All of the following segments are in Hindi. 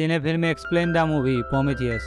Cine film explain the movie Prometheus.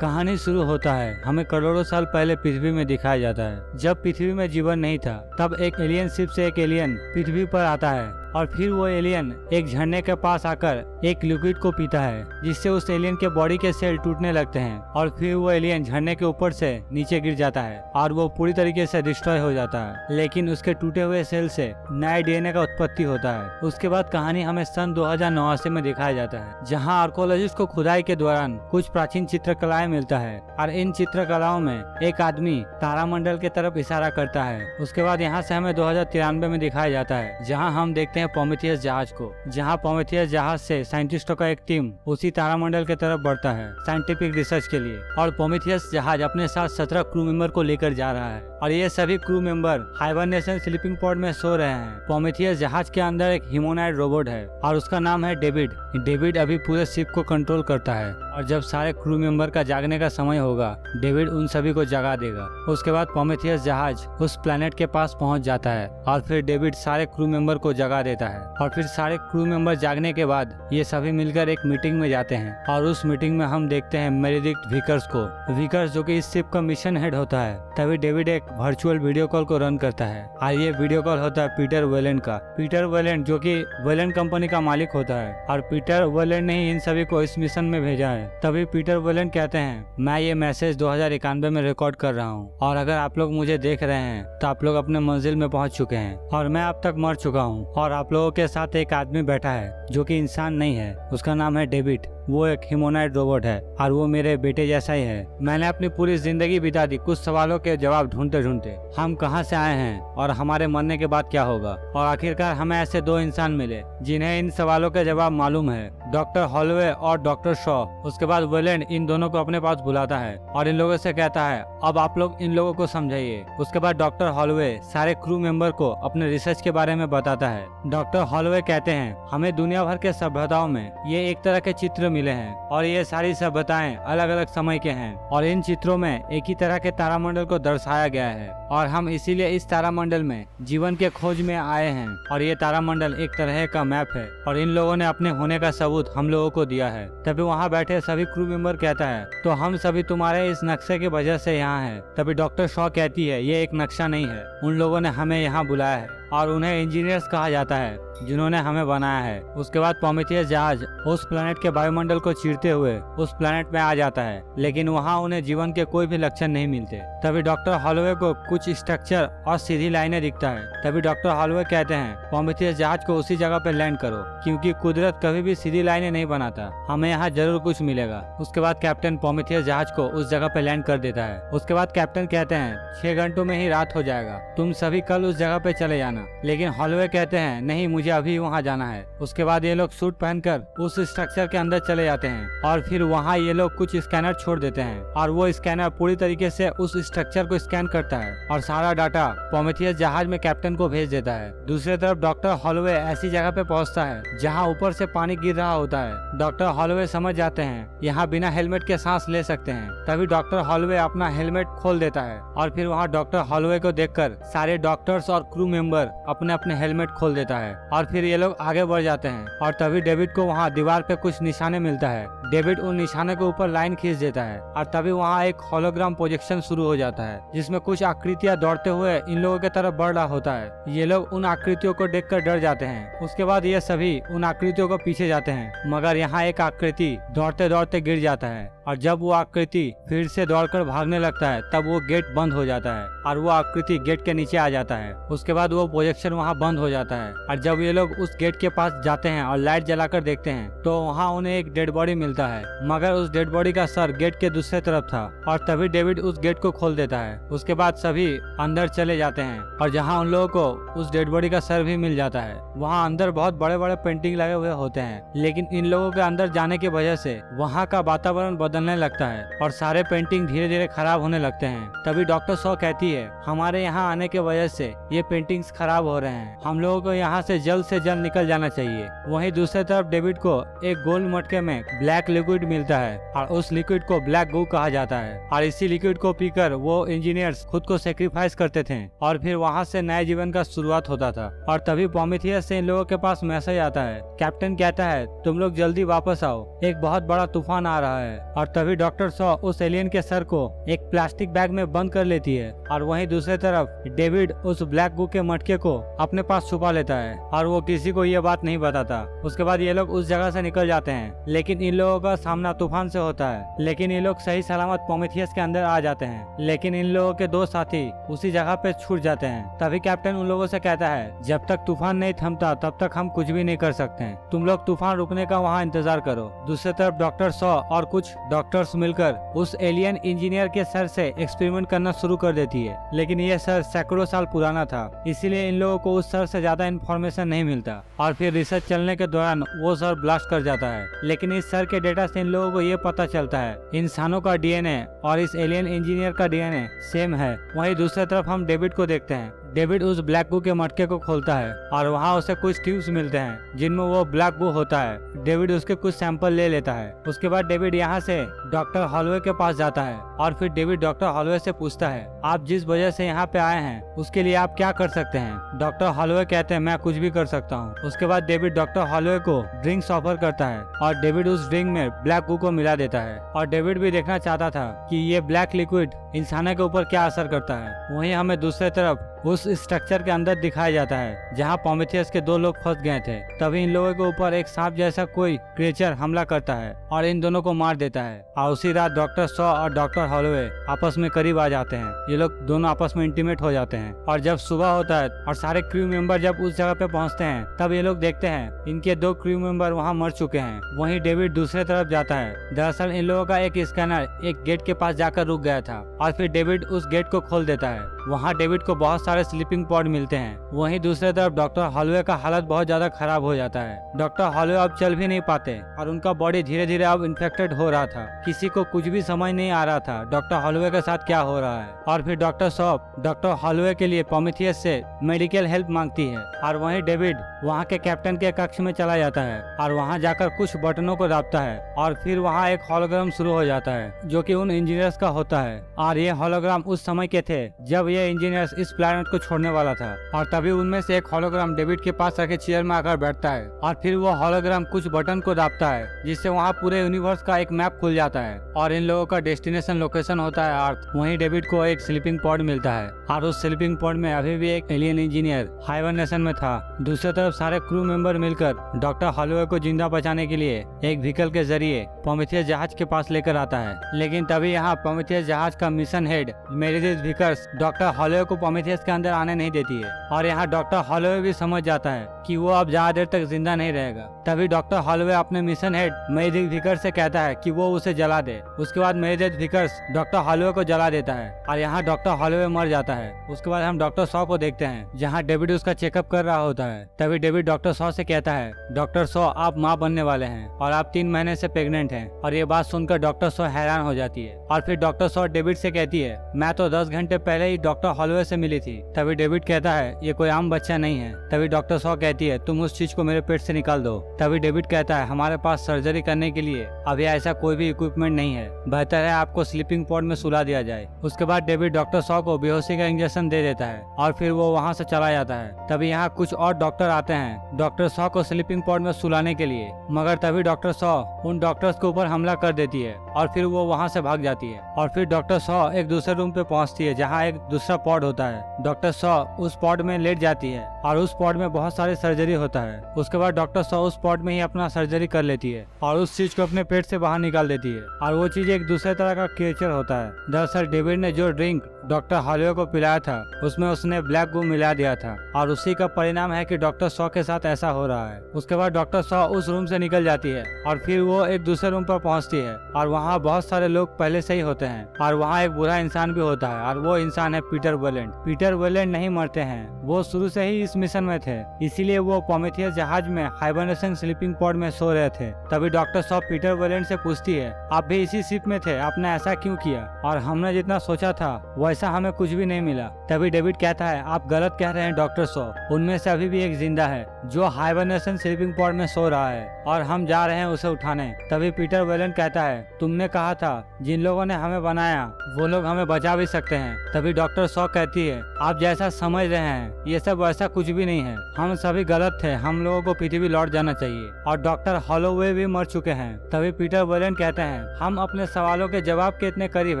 कहानी शुरू होता है, हमें करोड़ों साल पहले पृथ्वी में दिखाया जाता है। जब पृथ्वी में जीवन नहीं था, तब एक एलियन शिप से एक एलियन पृथ्वी पर आता है और फिर वो एलियन एक झरने के पास आकर एक लिक्विड को पीता है, जिससे उस एलियन के बॉडी के सेल टूटने लगते हैं और फिर वो एलियन झरने के ऊपर से नीचे गिर जाता है और वो पूरी तरीके से डिस्ट्रॉय हो जाता है। लेकिन उसके टूटे हुए सेल से नए डीएनए का उत्पत्ति होता है। उसके बाद कहानी हमें सन 2089 में दिखाया जाता है, जहाँ आर्कोलॉजिस्ट को खुदाई के दौरान कुछ प्राचीन चित्रकलाएं मिलता है और इन चित्रकलाओं में एक आदमी तारामंडल की तरफ इशारा करता है। उसके बाद यहाँ से हमें 2093 में दिखाया जाता है, जहाँ हम देखते हैं प्रोमेथियस जहाज को, जहाँ प्रोमेथियस जहाज से साइंटिस्टों का एक टीम उसी तारामंडल की तरफ बढ़ता है साइंटिफिक रिसर्च के लिए। और प्रोमेथियस जहाज अपने साथ 17 क्रू मेंबर को लेकर जा रहा है और ये सभी crew member hibernation sleeping pod में सो रहे हैं। प्रोमेथियस जहाज के अंदर एक ह्यूमनॉइड रोबोट है और उसका नाम है डेविड। डेविड अभी पूरे शिप को कंट्रोल करता है और जब सारे क्रू मेंबर का जागने का समय होगा, डेविड उन सभी को जगा देगा। उसके बाद प्रोमेथियस जहाज उस प्लेनेट के पास पहुंच जाता है और फिर डेविड सारे क्रू मेंबर को जगा देता है और फिर सारे क्रू मेंबर जागने के बाद ये सभी मिलकर एक मीटिंग में जाते हैं और उस मीटिंग में हम देखते हैं मेरेडिक्ट विकर्स को। विकर्स जो कि इस शिप का मिशन हेड होता है। तभी डेविड एक वर्चुअल वीडियो कॉल को रन करता है और ये वीडियो कॉल होता है पीटर वेलेंट का। पीटर वेलेंट जो कि वेलेंट कंपनी का मालिक होता है और पीटर वेलेंट ने ही इन सभी को इस मिशन में भेजा है। तभी पीटर वेलेंट कहते हैं, मैं ये मैसेज 2091 में रिकॉर्ड कर रहा हूँ और अगर आप लोग मुझे देख रहे हैं तो आप लोग अपने मंजिल में पहुंच चुके हैं और मैं अब तक मर चुका हूँ और आप लोगों के साथ एक आदमी बैठा है जो कि इंसान नहीं है। उसका नाम है डेविड। वो एक ह्यूमनॉइड रोबोट है और वो मेरे बेटे जैसा ही है। मैंने अपनी पूरी जिंदगी बिता दी कुछ सवालों के जवाब ढूंढते ढूंढते, हम कहां से आए हैं और हमारे मरने के बाद क्या होगा। और आखिरकार हमें ऐसे दो इंसान मिले जिन्हें इन सवालों के जवाब मालूम है, डॉक्टर हॉलवे और डॉक्टर शॉ। उसके बाद वेलेंट इन दोनों को अपने पास बुलाता है और इन लोगों से कहता है, अब आप लोग इन लोगों को समझाइए। उसके बाद डॉक्टर हॉलवे सारे क्रू मेंबर को अपने रिसर्च के बारे में बताता है। डॉक्टर हॉलवे कहते हैं, हमें दुनिया भर के सभ्यताओं में ये एक तरह के चित्र मिले हैं और ये सारी सभ्यताएं अलग अलग समय के हैं और इन चित्रों में एक ही तरह के तारामंडल को दर्शाया गया है और हम इसीलिए इस तारामंडल में जीवन के खोज में आए हैं और ये तारामंडल एक तरह का मैप है और इन लोगों ने अपने होने का सबूत हम लोगों को दिया है। तभी वहाँ बैठे सभी क्रू मेंबर कहता है, तो हम सभी तुम्हारे इस नक्शे की वजह से यहाँ हैं। तभी डॉक्टर शॉ कहती है, ये एक नक्शा नहीं है, उन लोगों ने हमें यहाँ बुलाया है और उन्हें इंजीनियर्स कहा जाता है जिन्होंने हमें बनाया है। उसके बाद प्रोमेथियस जहाज उस प्लेनेट के वायुमंडल को चीरते हुए उस प्लेनेट में आ जाता है, लेकिन वहाँ उन्हें जीवन के कोई भी लक्षण नहीं मिलते। तभी डॉक्टर हॉलवे को कुछ स्ट्रक्चर और सीधी लाइनें दिखता है। तभी डॉक्टर हॉलवे कहते हैं, प्रोमेथियस जहाज को उसी जगह पे लैंड करो क्योंकि कुदरत कभी भी सीधी लाइनें नहीं बनाता, हमें यहाँ जरूर कुछ मिलेगा। उसके बाद कैप्टन प्रोमेथियस जहाज को उस जगह पे लैंड कर देता है। उसके बाद कैप्टन कहते हैं, 6 घंटों में ही रात हो जाएगा, तुम सभी कल उस जगह पे चले जाना। लेकिन हॉलवे कहते हैं, नहीं, मुझे अभी वहाँ जाना है। उसके बाद ये लोग सूट पहनकर उस स्ट्रक्चर के अंदर चले जाते हैं और फिर वहाँ ये लोग कुछ स्कैनर छोड़ देते हैं और वो स्कैनर पूरी तरीके से उस स्ट्रक्चर को स्कैन करता है और सारा डाटा प्रोमेथियस जहाज में कैप्टन को भेज देता है। दूसरी तरफ डॉक्टर हॉलवे ऐसी जगह पे पहुँचता है जहाँ ऊपर से पानी गिर रहा होता है। डॉक्टर हॉलवे समझ जाते हैं यहाँ बिना हेलमेट के सांस ले सकते हैं। तभी डॉक्टर हॉलवे अपना हेलमेट खोल देता है और फिर वहाँ डॉक्टर हॉलवे को देखकर सारे डॉक्टर्स और क्रू मेंबर अपने अपने हेलमेट खोल देता है और फिर ये लोग आगे बढ़ जाते हैं। और तभी डेविड को वहाँ दीवार पे कुछ निशाने मिलता है। डेविड उन निशाने के ऊपर लाइन खींच देता है और तभी वहाँ एक होलोग्राम प्रोजेक्शन शुरू हो जाता है जिसमें कुछ आकृतियां दौड़ते हुए इन लोगों की तरफ बढ़ रहा होता है। ये लोग उन आकृतियों को देखकर डर जाते हैं। उसके बाद ये सभी उन आकृतियों को पीछे जाते हैं, मगर यहाँ एक आकृति दौड़ते दौड़ते गिर जाता है और जब वो आकृति फिर से दौड़कर भागने लगता है तब वो गेट बंद हो जाता है और वो आकृति गेट के नीचे आ जाता है। उसके बाद वो प्रोजेक्शन वहाँ बंद हो जाता है और जब ये लोग उस गेट के पास जाते हैं और लाइट जलाकर देखते हैं तो वहाँ उन्हें एक डेड बॉडी मिलता है, मगर उस डेड बॉडी का सर गेट के दूसरे तरफ था और तभी डेविड उस गेट को खोल देता है। उसके बाद सभी अंदर चले जाते हैं और जहाँ उन लोगों को उस डेड बॉडी का सर भी मिल जाता है, वहाँ अंदर बहुत बड़े बड़े पेंटिंग लगे हुए होते हैं, लेकिन इन लोगों के अंदर जाने की वजह से वहाँ का वातावरण बदलने लगता है और सारे पेंटिंग धीरे धीरे खराब होने लगते हैं। तभी डॉक्टर शॉ कहती है, हमारे यहाँ आने की वजह से ये पेंटिंग्स खराब हो रहे हैं, हम लोगों को यहाँ से जल्द जल्द से जल्द निकल जाना चाहिए। वहीं दूसरी तरफ डेविड को एक गोल मटके में ब्लैक लिक्विड मिलता है और उस लिक्विड को ब्लैक गू कहा जाता है और इसी लिक्विड को पीकर वो इंजीनियर्स खुद को सेक्रीफाइस करते थे और फिर वहाँ से नए जीवन का शुरुआत होता था। और तभी प्रोमेथियस से इन लोगों के पास मैसेज आता है। कैप्टन कहता है तुम लोग जल्दी वापस आओ, एक बहुत बड़ा तूफान आ रहा है। और तभी डॉक्टर सॉ उस एलियन के सर को एक प्लास्टिक बैग में बंद कर लेती है और वहीं दूसरी तरफ डेविड उस ब्लैक गू के मटके को अपने पास छुपा लेता है और वो किसी को ये बात नहीं बताता। उसके बाद ये लोग उस जगह से निकल जाते हैं, लेकिन इन लोगों का सामना तूफान से होता है। लेकिन ये लोग सही सलामत प्रोमेथियस के अंदर आ जाते हैं, लेकिन इन लोगों के दो साथी उसी जगह पे छूट जाते हैं। तभी कैप्टन उन लोगों से कहता है जब तक तूफान नहीं थमता तब तक हम कुछ भी नहीं कर सकते हैं, तुम लोग तूफान रुकने का वहाँ इंतजार करो। दूसरी तरफ डॉक्टर सॉ और कुछ डॉक्टर्स मिलकर उस एलियन इंजीनियर के सर से एक्सपेरिमेंट करना शुरू कर देती है, लेकिन ये सर सैकड़ों साल पुराना था, इसीलिए इन लोगों को उस सर से ज्यादा इन्फॉर्मेशन नहीं मिलता। और फिर रिसर्च चलने के दौरान वो सर ब्लास्ट कर जाता है, लेकिन इस सर के डेटा से इन लोगों को ये पता चलता है इंसानों का डीएनए और इस एलियन इंजीनियर का डीएनए सेम है। वहीं दूसरी तरफ हम डेविड को देखते हैं। डेविड उस ब्लैक गू के मटके को खोलता है और वहाँ उसे कुछ ट्यूब्स मिलते हैं जिनमें वो ब्लैक गू होता है। डेविड उसके कुछ सैंपल ले लेता है। उसके बाद डेविड यहाँ से डॉक्टर हॉलवे के पास जाता है और फिर डेविड डॉक्टर हॉलवे से पूछता है आप जिस वजह से यहाँ पे आए हैं उसके लिए आप क्या कर सकते हैं। डॉक्टर हॉलवे कहते हैं मैं कुछ भी कर सकता हूँ। उसके बाद डेविड डॉक्टर हॉलवे को ड्रिंक्स ऑफर करता है और डेविड उस ड्रिंक में ब्लैक गू को मिला देता है और डेविड भी देखना चाहता था कि ये ब्लैक लिक्विड इंसानों के ऊपर क्या असर करता है। वहीं हमें दूसरी तरफ उस स्ट्रक्चर के अंदर दिखाया जाता है जहां प्रोमेथियस के दो लोग फंस गए थे। तभी इन लोगों के ऊपर एक सांप जैसा कोई क्रिएचर हमला करता है और इन दोनों को मार देता है। और उसी रात डॉक्टर सॉ और डॉक्टर हॉलवे आपस में करीब आ जाते हैं। ये लोग दोनों आपस में इंटीमेट हो जाते हैं और जब सुबह होता है और सारे क्रू मेंबर जब उस जगह पे पहुंचते हैं तब ये लोग देखते हैं इनके दो क्रू मेंबर वहाँ मर चुके हैं। वहीं डेविड दूसरे तरफ जाता है। दरअसल इन लोगों का एक स्कैनर एक गेट के पास जाकर रुक गया था और फिर डेविड उस गेट को खोल देता है। वहाँ डेविड को बहुत सारे स्लीपिंग पॉड मिलते हैं। वहीं दूसरी तरफ डॉक्टर हॉलवे का हालत बहुत ज्यादा खराब हो जाता है। डॉक्टर हॉलवे अब चल भी नहीं पाते और उनका बॉडी धीरे धीरे अब इन्फेक्टेड हो रहा था। किसी को कुछ भी समझ नहीं आ रहा था डॉक्टर हॉलवे के साथ क्या हो रहा है। और फिर डॉक्टर सॉप डॉक्टर हॉलवे के लिए प्रोमेथियस से मेडिकल हेल्प मांगती है और वहीं डेविड वहाँ के कैप्टन के कक्ष में चला जाता है और वहाँ जाकर कुछ बटनों को दाबता है और फिर वहाँ एक हॉलोग्राम शुरू हो जाता है जो कि उन इंजीनियर्स का होता है। और ये हॉलोग्राम उस समय के थे जब ये इंजीनियर्स इस प्लैनेट को छोड़ने वाला था। और तभी उनमें से एक हॉलोग्राम डेविड के पास आके चेयर में आकर बैठता है और फिर वो हॉलोग्राम कुछ बटन को दाबता है जिससे वहाँ पूरे यूनिवर्स का एक मैप खुल जाता है और इन लोगों का डेस्टिनेशन लोकेशन होता है अर्थ। वहीं डेविड को एक स्लीपिंग पॉड मिलता है और उस स्लीपिंग पॉड में अभी भी एक एलियन इंजीनियर हाइबरनेशन में था। दूसरी तरफ सारे क्रू मेंबर मिलकर डॉक्टर हॉलवे को जिंदा बचाने के लिए एक व्हीकल के जरिए प्रोमेथियस जहाज के पास लेकर आता है। लेकिन तभी यहाँ प्रोमेथियस जहाज का mission head Meredith Vickers doctor hallway को प्रोमेथियस के अंदर आने नहीं देती है और यहाँ डॉक्टर हॉलवे भी समझ जाता है कि वो अब ज्यादा देर तक जिंदा नहीं रहेगा। तभी डॉक्टर हॉलवे अपने मिशन हेड मेरिडिथ विकर्स से कहता है कि वो उसे जला दे। उसके बाद मेरिडिथ विकर्स डॉक्टर हॉलवे को जला देता है और यहाँ डॉक्टर हॉलवे मर जाता है। उसके बाद हम डॉक्टर सॉ को देखते हैं जहाँ डेविड उसका चेकअप कर रहा होता है। तभी डेविड डॉक्टर सॉ से कहता है डॉक्टर सॉ आप माँ बनने वाले हैं और आप 3 महीने से प्रेग्नेंट हैं। और ये बात सुनकर डॉक्टर सॉ हैरान हो जाती है और फिर डॉक्टर सॉ डेविड से कहती है मैं तो 10 घंटे पहले ही डॉक्टर हॉलवे से मिली थी। तभी डेविड कहता है ये कोई आम बच्चा नहीं है। तभी डॉक्टर सॉ कहती है तुम उस चीज को मेरे पेट से निकाल दो। तभी डेविड कहता है हमारे पास सर्जरी करने के लिए अभी ऐसा कोई भी इक्विपमेंट नहीं है, बेहतर है आपको स्लीपिंग पॉड में सुला दिया जाए। उसके बाद डेविड डॉक्टर सॉ को बेहोशी का इंजेक्शन दे देता है और फिर वो वहाँ से चला जाता है। तभी यहाँ कुछ और डॉक्टर आते हैं डॉक्टर सॉ को स्लीपिंग पॉड में सुलाने के लिए, मगर तभी डॉक्टर सॉ उन डॉक्टर्स के ऊपर हमला कर देती है और फिर वो वहाँ से भाग जाती है। और फिर डॉक्टर सॉ एक दूसरे रूम पे पहुँचती है जहाँ एक दूसरा पॉड होता है। डॉक्टर सॉ उस पॉड में लेट जाती है और उस पॉड में बहुत सारी सर्जरी होता है। उसके बाद डॉक्टर सॉ उस पॉड में ही अपना सर्जरी कर लेती है और उस चीज को अपने पेट से बाहर निकाल देती है और वो चीज एक दूसरे तरह का क्रिएचर होता है। दरअसल डेविड ने जो ड्रिंक डॉक्टर हॉलवे को पिलाया था उसमें उसने ब्लैक गू मिला दिया था और उसी का परिणाम है कि डॉक्टर सॉ के साथ ऐसा हो रहा है। उसके बाद डॉक्टर सॉ उस रूम से निकल जाती है और फिर वो एक दूसरे रूम पर पहुंचती है और वहाँ बहुत सारे लोग पहले से ही होते हैं और वहाँ एक बुरा इंसान भी होता है और वो इंसान है पीटर वेलेंट। पीटर वेलेंट नहीं मरते हैं, वो शुरू से ही इस मिशन में थे, इसीलिए वो प्रोमेथियस जहाज में हाइबरनेशन स्लीपिंग पॉड में सो रहे थे। तभी डॉक्टर सॉ पीटर वेलेंट से पूछती है आप भी इसी शिप में थे, आपने ऐसा क्यों किया? और हमने जितना सोचा था वैसा हमें कुछ भी नहीं मिला। तभी डेविड कहता है आप गलत कह रहे हैं डॉक्टर सॉ, उनमें से अभी भी एक जिंदा है। जो हाइबरनेशन स्लीपिंग पॉड में सो रहा है और हम जा रहे हैं उसे उठाने। तभी पीटर वेलेंट कहता है, तुमने कहा था जिन लोगों ने हमें बनाया वो लोग हमें बचा भी सकते हैं। तभी डॉक्टर सॉ कहती है, आप जैसा समझ रहे हैं ये सब वैसा कुछ भी नहीं है, हम सभी गलत थे, हम लोगों को पृथ्वी लौट जाना चाहिए और डॉक्टर हॉलोवे भी मर चुके हैं। तभी पीटर वेलेंट कहते हैं, हम अपने सवालों के जवाब के इतने करीब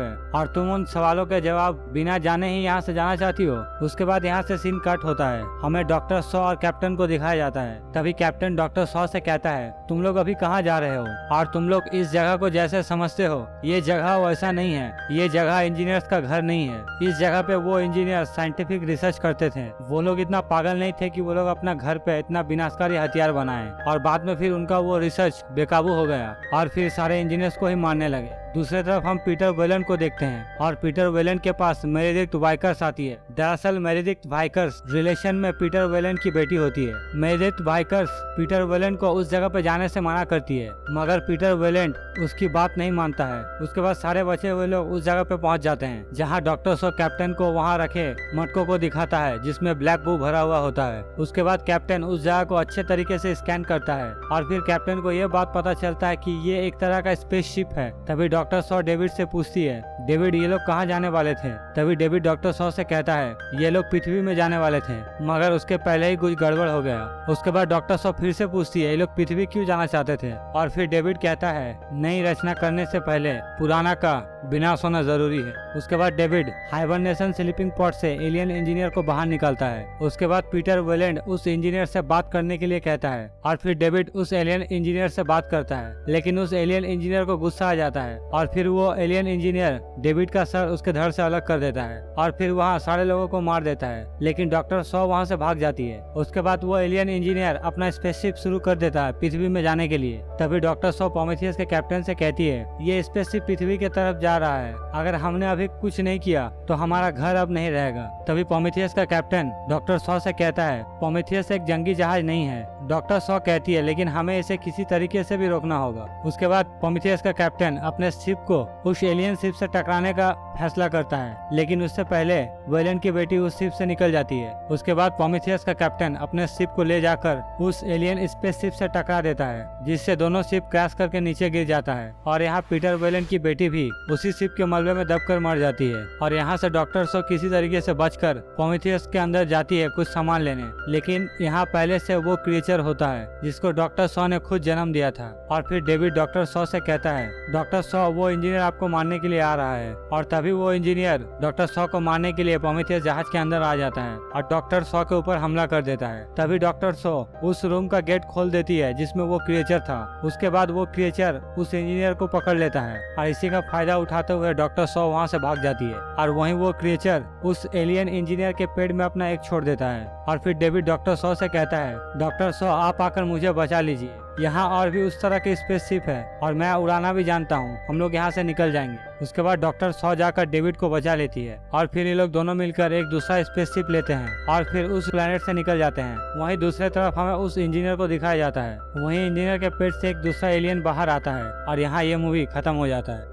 है और तुम उन सवालों के जवाब बिना जाने ही यहाँ से जाना चाहती हो। उसके बाद यहाँ से सीन कट होता है, हमें डॉक्टर सॉ और कैप्टन को दिखाया जाता है। तभी कैप्टन डॉक्टर सॉ से कहता है, तुम लोग अभी कहाँ जा रहे हो और तुम लोग इस जगह को जैसे समझते हो ये जगह वैसा नहीं है, ये जगह इंजीनियर्स का घर नहीं है। इस जगह पे वो इंजीनियर साइंटिफिक रिसर्च करते थे, वो लोग इतना पागल नहीं थे कि वो लोग अपना घर पे इतना विनाशकारी हथियार बनाए और बाद में फिर उनका वो रिसर्च बेकाबू हो गया और फिर सारे इंजीनियर्स को ही मारने लगे। दूसरी तरफ हम पीटर वेलेंट को देखते हैं और पीटर वेलेंट के पास मेरेडिक्ट वाइकर्स आती है। दरअसल मेरेडिक्ट वाइकर्स रिलेशन में पीटर वेलेंट की बेटी होती है। मेरेडिक्ट वाइकर्स पीटर वेलेंट को उस जगह पे जाने से मना करती है, मगर पीटर वेलेंट उसकी बात नहीं मानता है। उसके बाद सारे बचे हुए लोग उस जगह पे पहुंच जाते हैं जहां डॉक्टर सो कैप्टन को वहां रखे मटकों को दिखाता है जिसमें ब्लैक बू भरा हुआ होता है। उसके बाद कैप्टन उस जगह को अच्छे तरीके से स्कैन करता है और फिर कैप्टन को ये बात पता चलता है कि ये एक तरह का स्पेसशिप है। तभी डॉक्टर सॉ डेविड से पूछती है, डेविड ये लोग कहाँ जाने वाले थे? तभी डेविड डॉक्टर सॉ से कहता है, ये लोग पृथ्वी में जाने वाले थे मगर उसके पहले ही कुछ गड़बड़ हो गया। उसके बाद डॉक्टर सॉ फिर से पूछती है, ये लोग पृथ्वी क्यों जाना चाहते थे? और फिर डेविड कहता है, नई रचना करने से पहले पुराना का विनाश होना जरूरी है। उसके बाद डेविड हाइबरनेशन स्लीपिंग पॉड से एलियन इंजीनियर को बाहर निकालता है। उसके बाद पीटर वेलेंट उस इंजीनियर से बात करने के लिए कहता है और फिर डेविड उस एलियन इंजीनियर से बात करता है, लेकिन उस एलियन इंजीनियर को गुस्सा आ जाता है और फिर वो एलियन इंजीनियर डेविड का सर उसके धड़ से अलग कर देता है और फिर वहाँ सारे लोगों को मार देता है, लेकिन डॉक्टर सॉ वहाँ से भाग जाती है। उसके बाद वो एलियन इंजीनियर अपना स्पेसशिप शुरू कर देता है पृथ्वी में जाने के लिए। तभी डॉक्टर सॉ प्रोमेथियस के कैप्टन से कहती है, ये स्पेसशिप पृथ्वी की तरफ जा रहा है, अगर हमने अभी कुछ नहीं किया तो हमारा घर अब नहीं रहेगा। तभी प्रोमेथियस का कैप्टन डॉक्टर सॉ से कहता है, प्रोमेथियस एक जंगी जहाज नहीं है। डॉक्टर सॉ कहती है, लेकिन हमें इसे किसी तरीके से भी रोकना होगा। उसके बाद प्रोमेथियस का कैप्टन अपने शिप को उस एलियन शिप से टकराने का फैसला करता है, लेकिन उससे पहले वेलेंट की बेटी उस शिप से निकल जाती है। उसके बाद प्रोमेथियस का कैप्टन अपने शिप को ले जाकर उस एलियन स्पेस शिप से टकरा देता है, जिससे दोनों शिप क्रैश करके नीचे गिर जाता है और यहाँ पीटर वेलेंट की बेटी भी उसी शिप के मलबे में दबकर मर जाती है। और यहाँ से डॉक्टर सॉ किसी तरीके से बचकर प्रोमेथियस के अंदर जाती है कुछ सामान लेने, लेकिन यहाँ पहले से वो क्रिएचर होता है जिसको डॉक्टर सॉ ने खुद जन्म दिया था। और फिर डेविड डॉक्टर सॉ से कहता है, डॉक्टर सॉ वो इंजीनियर आपको मारने के लिए आ रहा है। और तभी वो इंजीनियर डॉक्टर सॉ को मारने के लिए प्रोमेथियस जहाज के अंदर आ जाता है और डॉक्टर सॉ के ऊपर हमला कर देता है। तभी डॉक्टर सॉ उस रूम का गेट खोल देती है जिसमें वो क्रिएचर था। उसके बाद वो क्रिएचर उस इंजीनियर को पकड़ लेता है और इसी का फायदा उठाते हुए डॉक्टर सॉ वहाँ से भाग जाती है और वहीं वो क्रिएचर उस एलियन इंजीनियर के पेट में अपना एक छोड़ देता है। और फिर डेविड डॉक्टर सॉ से कहता है, डॉक्टर सॉ आप आकर मुझे बचा लीजिए, यहाँ और भी उस तरह के स्पेसशिप है और मैं उड़ाना भी जानता हूँ, हम लोग यहाँ से निकल जाएंगे। उसके बाद डॉक्टर सॉ जाकर डेविड को बचा लेती है और फिर ये लोग दोनों मिलकर एक दूसरा स्पेसशिप लेते हैं और फिर उस प्लेनेट से निकल जाते हैं। वहीं दूसरी तरफ हमें उस इंजीनियर को दिखाया जाता है, वहीं इंजीनियर के पेट से एक दूसरा एलियन बाहर आता है और यहाँ ये मूवी खत्म हो जाता है।